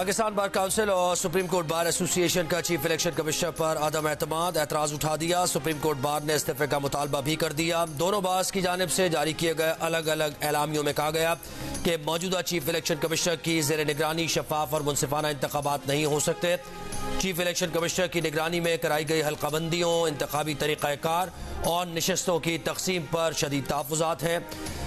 Pakistan bar council और supreme court bar association का chief election commissioner पर अदम एतमाद एतराज उठा दिया। सुप्रीम कोर्ट बार ने इस्तीफे का मुतालबा भी कर दिया। दोनों बार्स की जानिब से जारी किए गए अलग अलग एलामियों में कहा गया कि मौजूदा चीफ इलेक्शन कमिश्नर की ज़ेर निगरानी शफाफ और मुनसिफाना इंतखाबात नहीं हो सकते। चीफ इलेक्शन कमिश्नर की निगरानी में कराई गई हल्काबंदियों, इंतखाबी तरीक़ाकार और नशस्तों की तकसीम पर शदीद तहफ़्फ़ुज़ात हैं।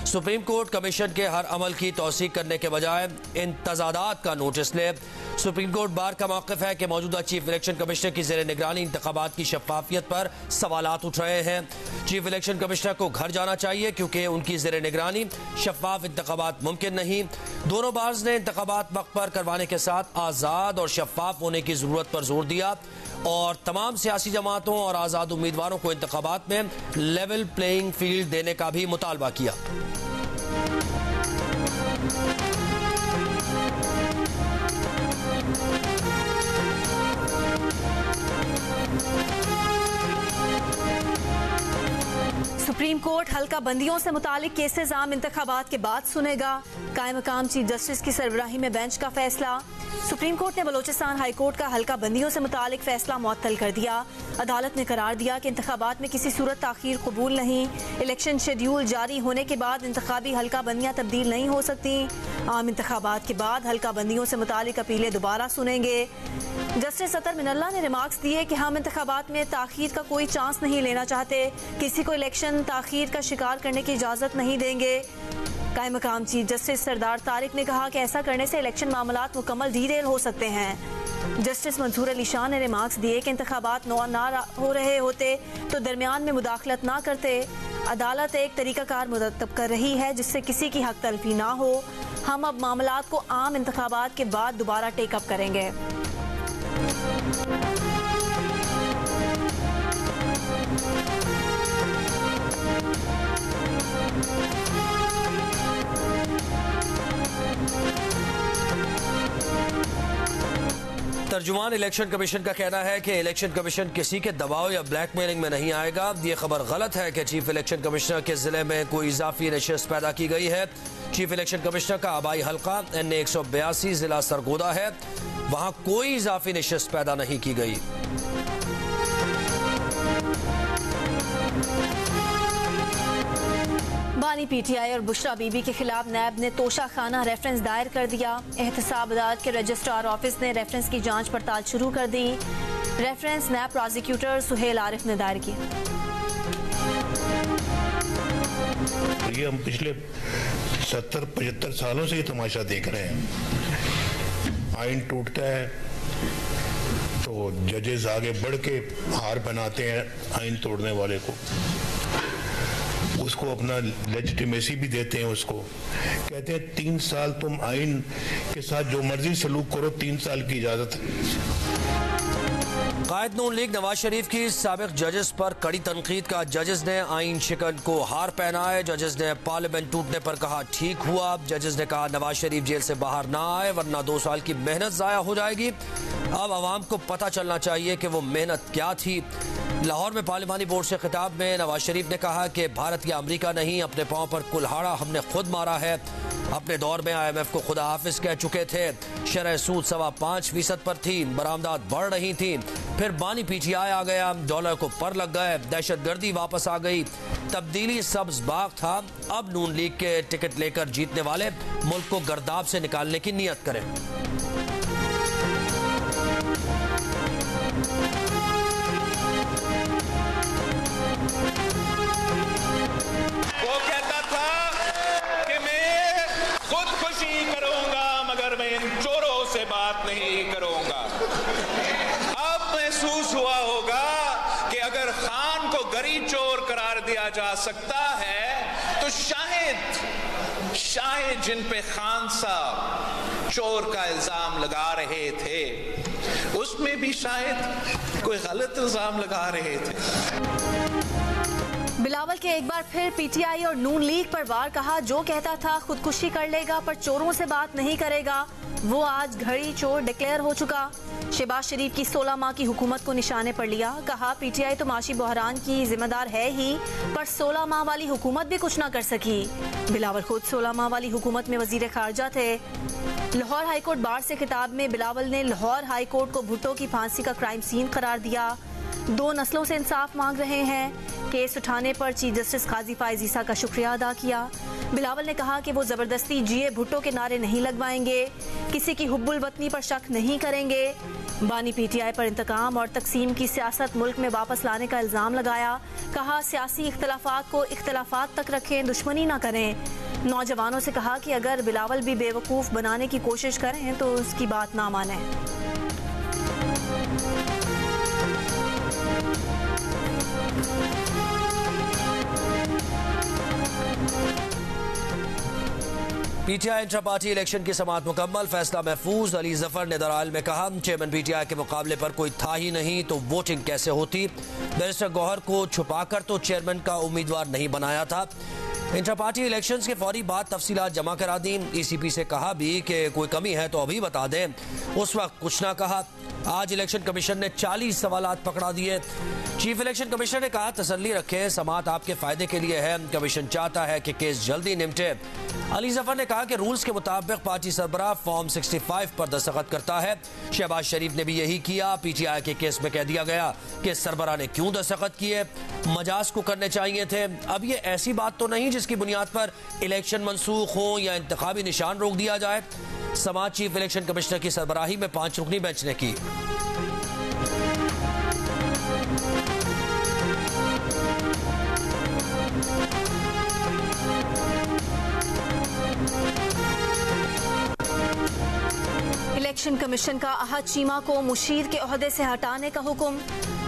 सुप्रीम कोर्ट कमीशन के हर अमल की तौसीक करने के बजाय इन तजादात का नोटिस ले। सुप्रीम कोर्ट बार का मौक़िफ़ है कि मौजूदा चीफ इलेक्शन कमिश्नर की ज़ेर निगरानी इंतखाबात की शफाफियत पर सवालात उठ रहे हैं। चीफ इलेक्शन कमिश्नर को घर जाना चाहिए क्योंकि उनकी ज़ेर निगरानी शफाफ इंतखाबात मुमकिन नहीं। दोनों बार्स ने इंतखाबात वक्त पर करवाने के साथ आज़ाद और शफाफ होने की ज़रूरत पर जोर दिया और तमाम सियासी जमातों और आज़ाद उम्मीदवारों को इंतखाबात में लेवल प्लेइंग फील्ड देने का भी मुतालबा किया। सुप्रीम कोर्ट हल्का बंदियों से मुतालिक केसेस आम इंतखाबात के बाद सुनेगा। कायम मकाम चीफ जस्टिस की सरबराही में बेंच का फैसला। सुप्रीम कोर्ट ने बलोचिस्तान हाई कोर्ट का हल्का बंदियों से मुतालिक फैसला मुअत्तल कर दिया। अदालत ने करार दिया कि इंतखाबात में किसी सूरत ताखीर कबूल नहीं। इलेक्शन शेड्यूल जारी होने के बाद इंतखाबी हल्का बंदियाँ तब्दील नहीं हो सकती। आम इंतखाबात के बाद हल्का बंदियों से मुतालिक अपीलें दोबारा सुनेंगे। जस्टिस अतर मिनल्ला ने रिमार्क्स दिए कि हम इंतखाबात में ताखीर का कोई चांस नहीं लेना चाहते, किसी को इलेक्शन ताखीर का शिकार करने की इजाज़त नहीं देंगे। कायम मकाम चीफ जस्टिस सरदार तारिक ने कहा कि ऐसा करने से इलेक्शन मामलात मुकम्मल डीरेल हो सकते हैं। जस्टिस मंसूर अली शाह ने रिमार्क्स दिए कि इंतखाबात ना हो रहे होते तो दरमियान में मुदाखलत ना करते। अदालत एक तरीकाकार मुरतब कर रही है जिससे किसी की हक तलफी ना हो। हम अब मामलात को आम इंतखाबात के बाद दोबारा टेकअप करेंगे। तर्जुमान इलेक्शन कमीशन का कहना है कि इलेक्शन कमीशन किसी के दबाव या ब्लैकमेलिंग में नहीं आएगा। ये खबर गलत है कि चीफ इलेक्शन कमिश्नर के जिले में कोई इजाफी नशिस्त पैदा की गई है। चीफ इलेक्शन कमिश्नर का आबाई हल्का NA 182 जिला सरगोदा है, वहां कोई इजाफी नशिस्त पैदा नहीं की गई। बानी PTI और बुशरा बीबी के खिलाफ नैब ने तोशा खाना रेफरेंस दायर कर दिया। एहतसाब अदालत के रजिस्ट्रार ऑफिस ने रेफरेंस की जांच पड़ताल शुरू कर दी। रेफरेंस नैब प्रोसिक्यूटर सुहेल आरिफ ने दायर किया। ये हम पिछले 70-75 सालों से ये तमाशा देख रहे हैं। आइन टूटता है तो जजेस आगे बढ़ के हार बनाते हैं आइन तोड़ने वाले को, उसको अपना लेजिटिमेसी भी देते हैं। उसको कहते हैं 3 साल तुम आइन के साथ जो मर्जी सलूक करो, 3 साल की इजाजत है। कायद नून लीग नवाज शरीफ की साबिक जजेस पर कड़ी तनकीद का। जजेस ने आइन शिकन को हार पहनाए। जजेस ने पार्लियामेंट टूटने पर कहा ठीक हुआ। जजेस ने कहा नवाज शरीफ जेल से बाहर ना आए वरना 2 साल की मेहनत जाया हो जाएगी। अब अवाम को पता चलना चाहिए कि वो मेहनत क्या थी। लाहौर में पार्लिमानी बोर्ड से खिताब में नवाज शरीफ ने कहा कि भारत या अमरीका नहीं, अपने पांव पर कुल्हाड़ा हमने खुद मारा है। अपने दौर में IMF को खुदा हाफिज कह चुके थे। शरह सूद 5.25% पर थी, बरामदात बढ़ रही थी। फिर बानी PTI आ गया, डॉलर को पर लग गए, दहशतगर्दी वापस आ गई। तब्दीली सब्ज बाग था। अब नून लीग के टिकट लेकर जीतने वाले मुल्क को गर्दाब से निकालने की नीयत करें। बात नहीं करूंगा। अब महसूस हुआ होगा कि अगर खान को गरी चोर करार दिया जा सकता है तो शायद जिन पे खान साहब चोर का इल्जाम लगा रहे थे उसमें भी शायद कोई गलत इल्जाम लगा रहे थे। बिलावल के एक बार फिर पीटीआई और नून लीग पर वार, कहा जो कहता था खुदकुशी कर लेगा पर चोरों से बात नहीं करेगा, वो आज घड़ी चोर डिक्लेयर हो चुका। शहबाज शरीफ की 16 माह की हुकूमत को निशाने पर लिया, कहा पीटीआई तो माशी बहरान की जिम्मेदार है ही, पर 16 माह वाली हुकूमत भी कुछ ना कर सकी। बिलावल खुद 16 माह वाली हुकूमत में वजीर खारजा थे। लाहौर हाईकोर्ट बार से खिताब में बिलावल ने लाहौर हाईकोर्ट को भुट्टो की फांसी का क्राइम सीन करार दिया। 2 नस्लों से इंसाफ मांग रहे हैं। केस उठाने पर चीफ जस्टिस काजी फाइज ईसा का शुक्रिया अदा किया। बिलावल ने कहा कि वो जबरदस्ती जिए भुट्टो के नारे नहीं लगवाएंगे, किसी की हुब्बुल वतनी पर शक नहीं करेंगे। बानी पीटीआई पर इंतकाम और तकसीम की सियासत मुल्क में वापस लाने का इल्जाम लगाया, कहा सियासी इख्तलाफात को इख्तलाफात तक रखें, दुश्मनी ना करें। नौजवानों से कहा कि अगर बिलावल भी बेवकूफ़ बनाने की कोशिश करें तो उसकी बात ना माने। पीटीआई इंट्रा पार्टी इलेक्शन की समाअत मुकम्मल, फैसला महफूज। अली जफर ने दराइल में कहा चेयरमैन पीटीआई के मुकाबले पर कोई था ही नहीं तो वोटिंग कैसे होती। बैरिस्टर गौहर को छुपाकर तो चेयरमैन का उम्मीदवार नहीं बनाया था। इंट्रा पार्टी इलेक्शंस के फौरी बाद तफसीलात जमा करा दी। ईसीपी से कहा भी कि कोई कमी है तो अभी बता दें, उस वक्त कुछ ना कहा। आज इलेक्शन कमीशन ने 40 सवालात पकड़ा दिए। चीफ इलेक्शन कमिश्नर ने कहा तसल्ली रखें, समाअत आपके फायदे के लिए है, कमीशन चाहता है कि केस जल्दी निपटे। अली जफर ने कहा कि रूल्स के मुताबिक पार्टी सरबराह फॉर्म 65 पर दस्तखत करता है। शहबाज शरीफ ने भी यही किया। पीटीआई के केस में कह दिया गया कि सरबराह ने क्यों दस्तखत किए, मजाज को करने चाहिए थे। अब ये ऐसी बात तो नहीं जिसकी बुनियाद पर इलेक्शन मनसूख हो या इंतखाबी निशान रोक दिया जाए। समाअत चीफ इलेक्शन कमिश्नर की सरबराही में 5 रुकनी बेंच ने की। इलेक्शन कमीशन का अहद चीमा को मुशीर के ओहदे से हटाने का हुक्म,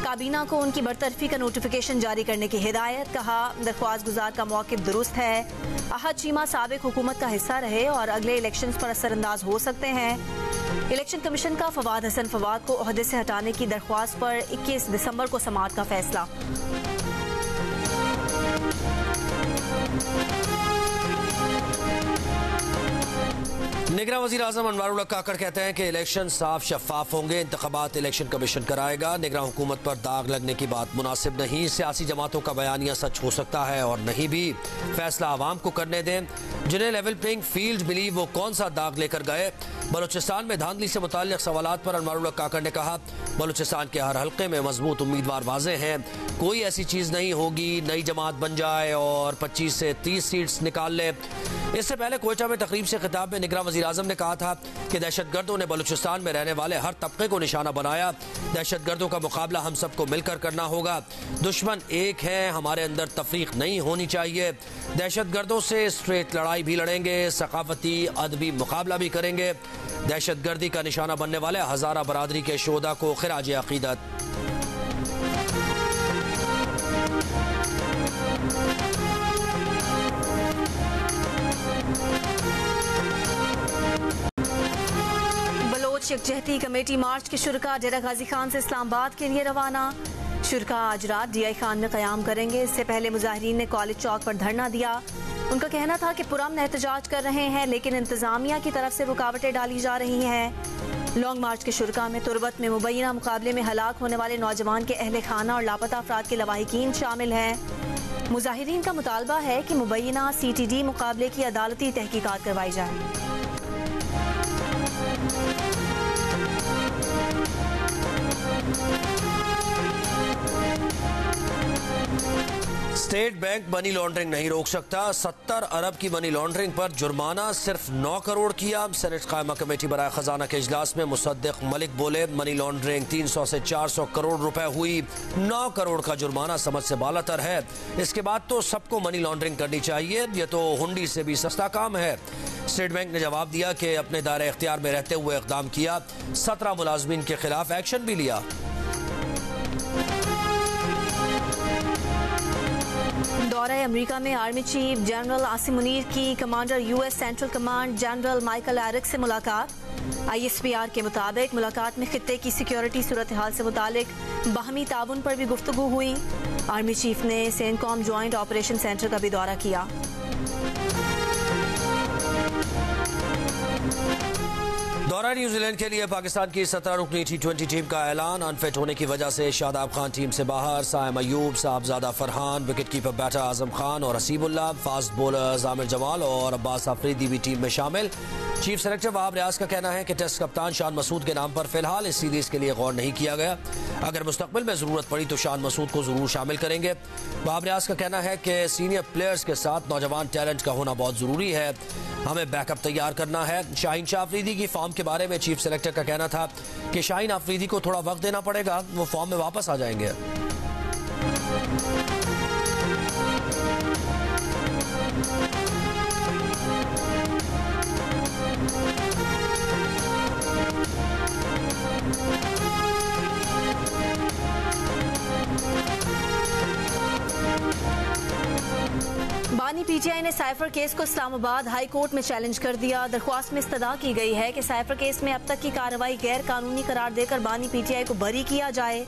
काबीना को उनकी बरतरफी का नोटिफिकेशन जारी करने की हिदायत। कहा दरख्वास्त गुजार का मौक़िफ़ दुरुस्त है। अहद चीमा साबिक हुकूमत का हिस्सा रहे और अगले इलेक्शंस पर असरअंदाज हो सकते हैं। इलेक्शन कमीशन का फवाद हसन फवाद को ओहदे से हटाने की दरख्वास्त पर 21 दिसंबर को समाअत का फैसला। निगरां वज़ीर आज़म अनवारुल्लाह काकड़ कहते हैं कि इलेक्शन साफ शफाफ होंगे, इंतखाबात इलेक्शन कमीशन कराएगा। निगरां हुकूमत पर दाग लगने की बात मुनासिब नहीं। सियासी जमातों का बयानिया सच हो सकता है और नहीं भी, फैसला आवाम को करने दें। जिन्हें लेवल प्लेइंग फील्ड मिली वो कौन सा दाग लेकर गए। बलूचिस्तान में धांधली से मुताल्लिक सवालात पर अनवारुल्लाह काकड़ ने कहा बलूचिस्तान के हर हल्के में मजबूत उम्मीदवार वाज़े हैं, कोई ऐसी चीज़ नहीं होगी नई जमात बन जाए और 25 से 30 सीट्स निकाल ले। इससे पहले कोयटा में तकरीब से खिताब में निगरां वज़ीर आज़म ने कहा था कि दहशतगर्दों ने बलूचिस्तान में रहने वाले हर तबके को निशाना बनाया। दहशतगर्दों का मुकाबला हम सबको मिलकर करना होगा। दुश्मन एक है, हमारे अंदर तफरीक नहीं होनी चाहिए। दहशतगर्दों से स्ट्रेट लड़ाई भी लड़ेंगे, सकाफती अदबी मुकाबला भी करेंगे। दहशतगर्दी का निशाना बनने वाले हज़ारा बरादरी के शोहदा को खिराज अकीदत। यकजहती कमेटी मार्च के शुरका डेरा गाजी खान से इस्लामाबाद के लिए रवाना। शुरका आज रात DI खान में क़याम करेंगे। इससे पहले मुजाहिरीन ने कॉलेज चौक पर धरना दिया। उनका कहना था कि पुरअमन एहतजाज कर रहे हैं लेकिन इंतजामिया की तरफ से रुकावटें डाली जा रही हैं। लॉन्ग मार्च के शुरका में तुरबत में मुबैना मुकाबले में हलाक होने वाले नौजवान के अहले खाना और लापता अफराद के लवाहिकीन शामिल हैं। मुजाहिरीन का मुतालबा है कि मुबैना CTD मुकाबले की अदालती तहकीकात करवाई जाए। स्टेट बैंक मनी लॉन्ड्रिंग नहीं रोक सकता। 70 अरब की मनी लॉन्ड्रिंग पर जुर्माना सिर्फ 9 करोड़ किया। सेनेट कायमा कमेटी बराए खजाना के इजलास में मुसद्दिक मलिक बोले मनी लॉन्ड्रिंग 300 से 400 करोड़ रुपए हुई। 9 करोड़ का जुर्माना समझ से बालातर है। इसके बाद तो सबको मनी लॉन्ड्रिंग करनी चाहिए, ये तो हुंडी से भी सस्ता काम है। स्टेट बैंक ने जवाब दिया कि अपने दायरे इख्तियार में रहते हुए इक़दाम किया। 17 मुलाजमीन के खिलाफ एक्शन भी लिया। दौरा अमेरिका में army chief general Asim Munir की commander US Central Command general Michael Erik से मुलाकात। ISPR के मुताबिक मुलाकात में खित्ते की सिक्योरिटी सूरत हाल से मुतालिक बाहमी ताउन पर भी गुफ्तगू हुई। आर्मी चीफ ने सेंटकॉम ज्वाइंट ऑपरेशन सेंटर का भी दौरा किया। दौरा न्यूजीलैंड के लिए पाकिस्तान की 17 रुकनी T20 टीम का ऐलान। अनफिट होने की वजह से शादाब खान टीम से बाहर, Saim Ayub, Sahibzada Farhan, wicket keeper batter Azam Khan और हसीबुल्लाह, फास्ट बॉलर आमिर जमाल और अब्बास अफरीदी भी टीम में शामिल। चीफ सेलेक्टर वहाब रियाज का कहना है कि टेस्ट कप्तान शान मसूद के नाम पर फिलहाल इस सीरीज के लिए गौर नहीं किया गया। अगर मुस्तकबिल में जरूरत पड़ी तो शान मसूद को जरूर शामिल करेंगे। वहाब रियाज का कहना है कि सीनियर प्लेयर्स के साथ नौजवान टैलेंट का होना बहुत जरूरी है, हमें बैकअप तैयार करना है। शाहीन शाह अफरीदी की फॉर्म के बारे में चीफ सेलेक्टर का कहना था कि शाहीन अफरीदी को थोड़ा वक्त देना पड़ेगा, वो फॉर्म में वापस आ जाएंगे। बानी PTI ने साइफर केस को इस्लामाबाद हाई कोर्ट में चैलेंज कर दिया। दरख्वास्त में इस्तदा की गई है कि साइफर केस में अब तक की कार्रवाई गैर कानूनी करार देकर बानी PTI को बरी किया जाए।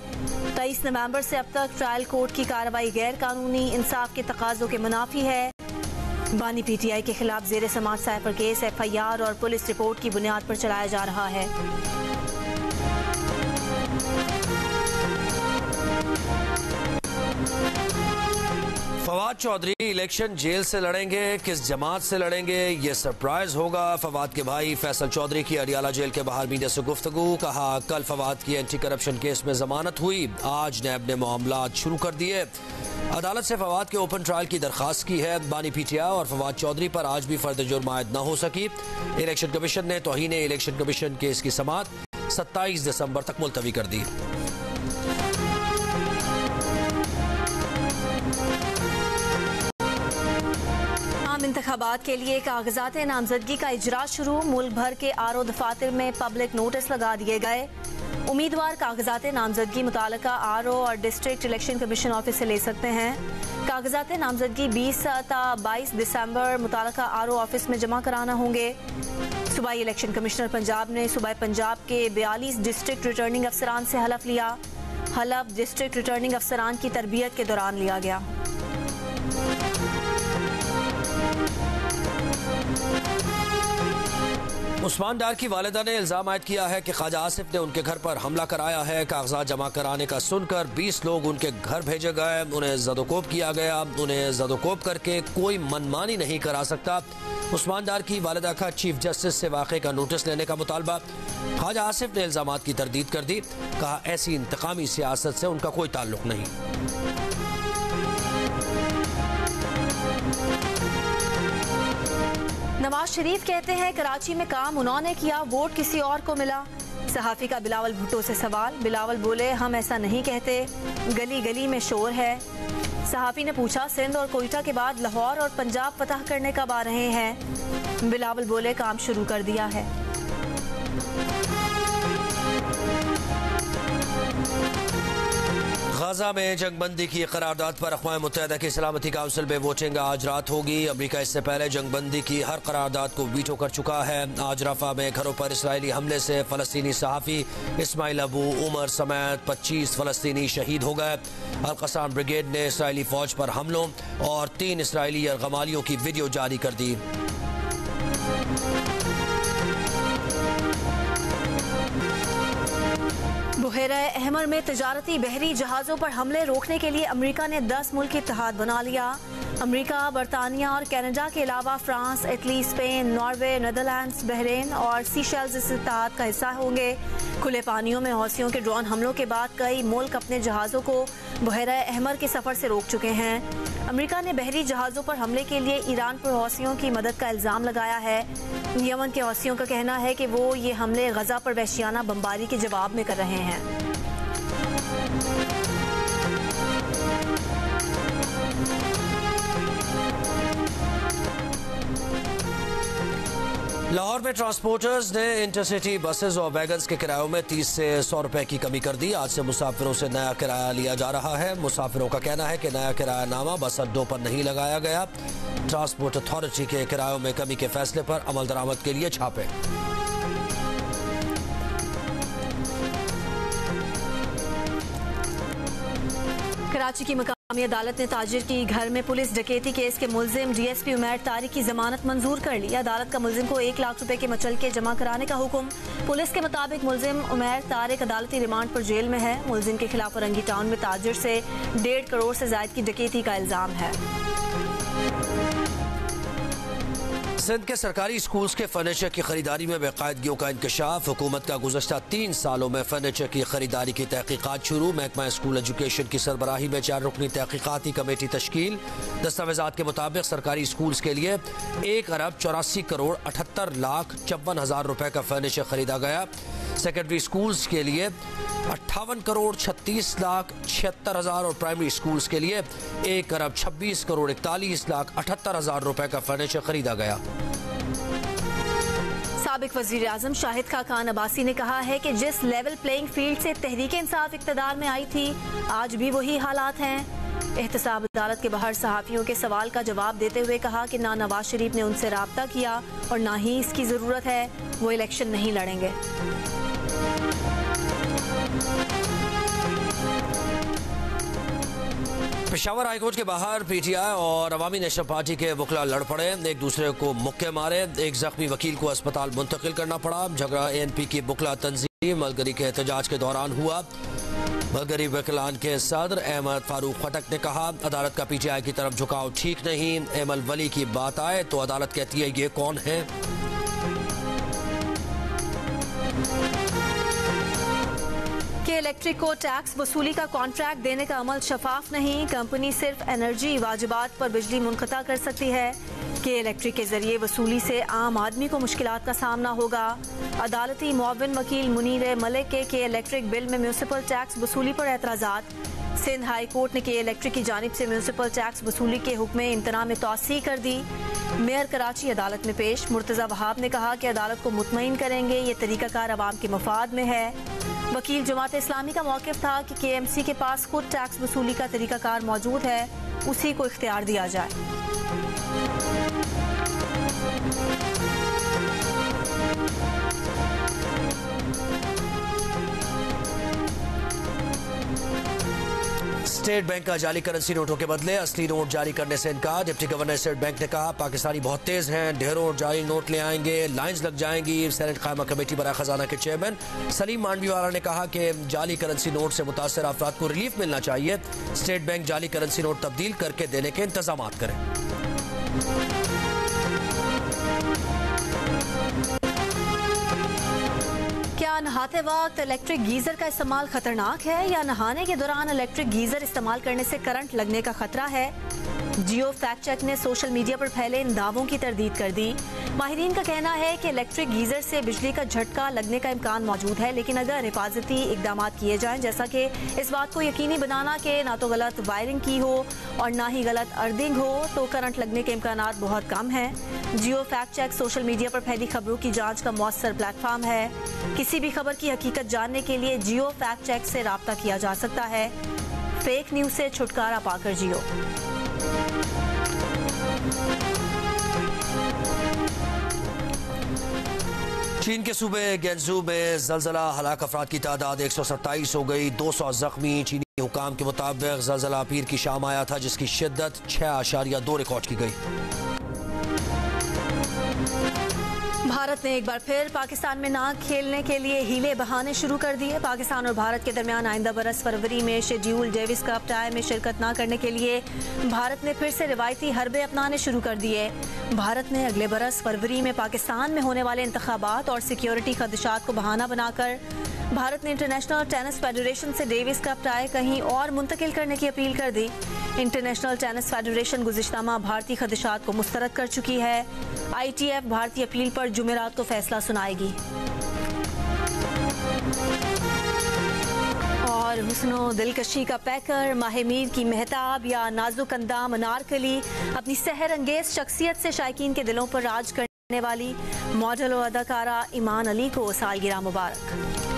23 नवंबर से अब तक ट्रायल कोर्ट की कार्रवाई गैर कानूनी, इंसाफ के तकाजों के मुनाफी है। बानी PTI के खिलाफ जेर समात साइफर केस FIR और पुलिस रिपोर्ट की बुनियाद पर चलाया जा रहा है। फवाद चौधरी इलेक्शन जेल से लड़ेंगे, किस जमात से लड़ेंगे ये सरप्राइज होगा। फवाद के भाई फैसल चौधरी की अडियाला जेल के बाहर मीडिया से गुफ्तगू। कहा कल फवाद की एंटी करप्शन केस में जमानत हुई, आज नैब ने मामलात शुरू कर दिए। अदालत से फवाद के ओपन ट्रायल की दरखास्त की है। बानी PTI और फवाद चौधरी पर आज भी फर्द जुर्म आयद न हो सकी। इलेक्शन कमीशन ने तौहीन इलेक्शन कमीशन केस की समाअत 27 दिसंबर तक मुलतवी कर दी। इंतखाबात के लिए कागजात नामजदगी का इजरा शुरू। मुल्क भर के RO दफातर में पब्लिक नोटिस लगा दिए गए। उम्मीदवार कागजात नामजदगी मुतालिका RO और डिस्ट्रिक्ट इलेक्शन कमीशन ऑफिस से ले सकते हैं। कागजात नामजदगी 20 ता 22 दिसंबर मुतालिका RO ऑफिस में जमा कराना होंगे। सूबाई इलेक्शन कमिश्नर पंजाब ने सूबाई पंजाब के 42 डिस्ट्रिक्ट रिटर्निंग अफसरान से हलफ लिया। हलफ डिस्ट्रिक्ट रिटर्निंग अफसरान की तरबियत के दौरान लिया गया। उस्मान डार की वालिदा ने इल्जाम आयद किया है कि ख्वाजा आसिफ ने उनके घर पर हमला कराया है। कागजात जमा कराने का सुनकर 20 लोग उनके घर भेजे गए, उन्हें ज़दोकोब किया गया। उन्हें ज़दोकोब करके कोई मनमानी नहीं करा सकता। उस्मान डार की वालिदा का चीफ जस्टिस से वाक़े का नोटिस लेने का मुतालबा। ख्वाजा आसिफ ने इल्जामात की तरदीद कर दी। कहा ऐसी इंतकामी सियासत से उनका कोई ताल्लुक नहीं। नवाज शरीफ कहते हैं कराची में काम उन्होंने किया, वोट किसी और को मिला। सहाफी का बिलावल भुट्टो से सवाल। बिलावल बोले हम ऐसा नहीं कहते, गली गली में शोर है। सहाफी ने पूछा सिंध और कोयटा के बाद लाहौर और पंजाब फतह करने कब आ रहे हैं। बिलावल बोले काम शुरू कर दिया है। गाजा में जंगबंदी की करारदाद पर अक़वाम मुत्तहिदा की सलामती काउंसिल में वोटिंग आज रात होगी। अमरीका इससे पहले जंगबंदी की हर करारदाद को वीटो कर चुका है। आज रफा में घरों पर इसराइली हमले से फलस्तीनी सहाफ़ी इस्माइल अबू उमर समेत 25 फलस्तीनी शहीद हो गए। अल क़स्साम ब्रिगेड ने इसराइली फौज पर हमलों और 3 इसराइली यरगमालियों की वीडियो जारी कर दी। बुहेरा अहमर में तजारती बहरी जहाज़ों पर हमले रोकने के लिए अमेरिका ने 10 मुल्क इत्तेहाद बना लिया। अमेरिका, बरतानिया और कनाडा के अलावा France, Italy, Spain, Norway, Netherlands, Bahrain और सीशेल्स इस इत्तेहाद का हिस्सा होंगे। खुले पानियों में हौसियों के ड्रोन हमलों के बाद कई मुल्क अपने जहाज़ों को बुहेरा अहमर के सफ़र से रोक चुके हैं। अमेरिका ने बहरी जहाज़ों पर हमले के लिए ईरान पर हौसियों की मदद का इल्ज़ाम लगाया है। यमन के हौसियों का कहना है कि वो ये हमले गजा पर वहशियाना बमबारी के जवाब में कर रहे हैं। लाहौर में ट्रांसपोर्टर्स ने इंटरसिटी बसेस और वैगन्स के किरायों में 30 से 100 रुपए की कमी कर दी। आज से मुसाफिरों से नया किराया लिया जा रहा है। मुसाफिरों का कहना है कि नया किरायानामा बस अड्डों पर नहीं लगाया गया। ट्रांसपोर्ट अथॉरिटी के किरायों में कमी के फैसले पर अमल दरामद के लिए छापे। कराची की मकामी अदालत ने ताजिर की घर में पुलिस डकैती केस के मुल्जिम डीएसपी उमैर तारिक की जमानत मंजूर कर ली। अदालत का मुल्जिम को 1 लाख रुपए के मचलके जमा कराने का हुक्म। पुलिस के मुताबिक मुल्जिम उमैर तारिक अदालती रिमांड पर जेल में है। मुल्जिम के खिलाफ फरंगी टाउन में ताजिर से 1.5 करोड़ से ज्यादा की डकैती का इल्जाम है। सिंध के सरकारी स्कूल्स के फर्नीचर की खरीदारी में बेकायदगियों का इंकशाफ। हुकूमत का गुज़श्ता 3 सालों में फर्नीचर की खरीदारी की तहकीकात शुरू। महकमा स्कूल एजुकेशन की सरबराही में 4 रुकनी तहकीकाती कमेटी तश्कील। दस्तावेजात के मुताबिक सरकारी स्कूल्स के लिए 1 अरब 84 करोड़ 78 लाख 54,000 रुपए का फर्नीचर खरीदा गया। सेकेंडरी स्कूल्स के लिए 58 करोड़ 36 लाख 76,000 और प्राइमरी स्कूल्स के लिए 1 अरब 26 करोड़ 41 लाख 78,000 रुपए का फर्नीचर खरीदा गया। साबिक वजीर आजम शाहिद खाकान अब्बासी ने कहा है कि जिस लेवल प्लेइंग फील्ड से तहरीक इंसाफ इक़्तिदार में आई थी, आज भी वही हालात हैं। एहतसाब अदालत के बाहर सहाफ़ियों के सवाल का जवाब देते हुए कहा कि ना नवाज शरीफ ने उनसे राब्ता किया और ना ही इसकी ज़रूरत है। वो इलेक्शन नहीं लड़ेंगे। पेशावर हाईकोर्ट के बाहर पीटीआई और अवामी नेशनल पार्टी के वकला लड़ पड़े, एक दूसरे को मुक्के मारे। एक जख्मी वकील को अस्पताल मुंतकिल करना पड़ा। झगड़ा ANP की वकला तंजीम मलगरी के एहतजाज के दौरान हुआ। मलगरी वकीलान के सदर अहमद फारूक खटक ने कहा, अदालत का PTI की तरफ झुकाव ठीक नहीं। एमल वली की बात आए तो अदालत कहती है ये कौन है। के इलेक्ट्रिक को टैक्स वसूली का कॉन्ट्रैक्ट देने का अमल शफाफ नहीं। कंपनी सिर्फ एनर्जी वाजिबात पर बिजली मुनक़ता कर सकती है। के इलेक्ट्रिक के जरिए वसूली से आम आदमी को मुश्किलात का सामना होगा। अदालती मुअव्विन वकील मुनीर मलिक के इलेक्ट्रिक बिल में म्यूनिसिपल टैक्स वसूली पर एतराज़ात। सिंध हाई कोर्ट ने के इलेक्ट्रिक की जानिब से म्यूनिसिपल टैक्स वसूली के हुक्म इम्तना में तौसी कर दी। मेयर कराची अदालत में पेश। मुर्तज़ा वहाब ने कहा कि अदालत को मुतमईन करेंगे, ये तरीकाकार अवाम के मफाद में है। वकील जमात इस्लामी का मौक़िफ़ था कि KMC के पास खुद टैक्स वसूली का तरीकाकार मौजूद है, उसी को इख्तियार दिया जाए। स्टेट बैंक का जाली करेंसी नोटों के बदले असली नोट जारी करने से इनकार। डिप्टी गवर्नर स्टेट बैंक ने कहा, पाकिस्तानी बहुत तेज हैं, ढेरों जाली नोट ले आएंगे, लाइंस लग जाएंगी। सेनेट कायमा कमेटी बराए खजाना के चेयरमैन सलीम मांडवीवाला ने कहा कि जाली करेंसी नोट से मुतासर अफराद को रिलीफ मिलना चाहिए। स्टेट बैंक जाली करेंसी नोट तब्दील करके देने के इंतजाम करें। क्या नहाते वक्त इलेक्ट्रिक गीजर का इस्तेमाल खतरनाक है या नहाने के दौरान इलेक्ट्रिक गीजर इस्तेमाल करने से करंट लगने का खतरा है? जियो फैक्ट चेक ने सोशल मीडिया पर फैले इन दावों की तरदीद कर दी। माहिरीन का कहना है कि इलेक्ट्रिक गीजर से बिजली का झटका लगने का इम्कान मौजूद है, लेकिन अगर हिफाजती इकदाम किए जाएं, जैसा कि इस बात को यकीनी बनाना कि ना तो गलत वायरिंग की हो और ना ही गलत अर्दिंग हो, तो करंट लगने के इम्कान बहुत कम हैं। जियो फैक्ट चेक सोशल मीडिया पर फैली खबरों की जाँच का मौसर प्लेटफॉर्म है। किसी भी खबर की हकीकत जानने के लिए जियो फैक्ट चेक से राब्ता किया जा सकता है। फेक न्यूज से छुटकारा पाकर जियो। चीन के सूबे गैंजू में जलजला, हलाक अफराद की तादाद 127 हो गई, 200 जख्मी। चीनी हुकाम के मुताबिक जलजला पीर की शाम आया था, जिसकी शिद्दत 6.2 रिकॉर्ड की गई। भारत ने एक बार फिर पाकिस्तान में ना खेलने के लिए हीले बहाने शुरू कर दिए। पाकिस्तान और भारत के दरमियान आइंदा बरस फरवरी में शेड्यूल डेविस कप टाई में शिरकत न करने के लिए भारत ने फिर से रिवायती हरबे अपनाने शुरू कर दिए। भारत ने अगले बरस फरवरी में पाकिस्तान में होने वाले इंतखाबात और सिक्योरिटी खदशात को बहाना बनाकर भारत ने इंटरनेशनल टेनिस फेडरेशन से डेविस कप टाई कहीं और मुंतकिल करने की अपील कर दी। इंटरनेशनल टेनिस फेडरेशन गुज़िश्ता माह भारतीय खदशात को मुस्तरद कर चुकी है। ITF भारतीय अपील पर जुमेरात को फैसला सुनाएगी। और हुस्नो दिलकशी का पैकर, माह मीर की मेहताब या नाजुक अंदाम अनारकली अपनी सहर अंगेज शख्सियत से शायकीन के दिलों पर राज कर वाली मॉडल और अदाकारा ईमान अली को सालगिरह मुबारक।